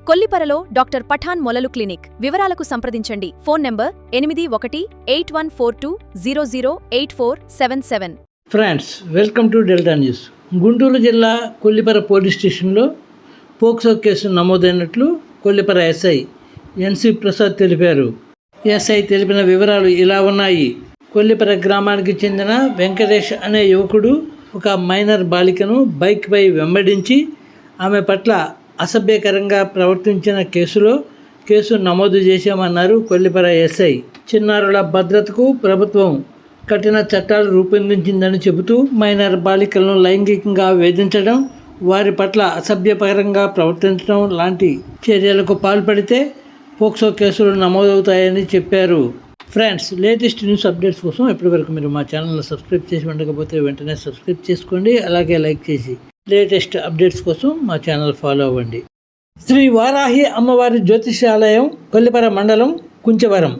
కొల్లిపరలో doctor Pathan మొలలు clinic. వివరాలకు సంప్రదించండి. Phone number 818142008477. Friends, welcome to delta news. Guntur జిల్లా కొల్లిపర పోలీస్ స్టేషన్లో పోక్సో కేసు నమోదైనట్లు కొల్లిపర ఎస్ఐ ఎన్సి ప్రసాద్ తెలిపారు. ఎస్ఐ తెలిపిన వివరాలు ఇలా ఉన్నాయి. కొల్లిపర గ్రామానికి చెందిన వెంకటేష్ అనే యువకుడు ఒక మైనర్ బాలికను బైక్పై వెంబడించి ఆమె పట్ల అసభ్యకరంగా ప్రవర్తించిన కేసు నమోదు చేశామన్నారు కొల్లిపర ఎస్ఐ. చిన్నారుల భద్రతకు ప్రభుత్వం కఠిన చట్టాలు రూపొందించిందని చెబుతూ మైనర్ బాలికలను లైంగికంగా వేధించడం, వారి పట్ల అసభ్యకరంగా ప్రవర్తించడం లాంటి చర్యలకు పాల్పడితే పోక్సో కేసులు నమోదవుతాయని చెప్పారు. ఫ్రెండ్స్, లేటెస్ట్ న్యూస్ అప్డేట్స్ కోసం ఇప్పటివరకు మీరు మా ఛానల్ని సబ్స్క్రైబ్ చేసి ఉండకపోతే వెంటనే సబ్స్క్రైబ్ చేసుకోండి. అలాగే లైక్ చేసి లేటెస్ట్ అప్డేట్స్ కోసం మా ఛానల్ ఫాలో అవ్వండి. శ్రీ వారాహి అమ్మవారి జ్యోతిషాలయం, కొల్లిపర మండలం, కుంచవరం.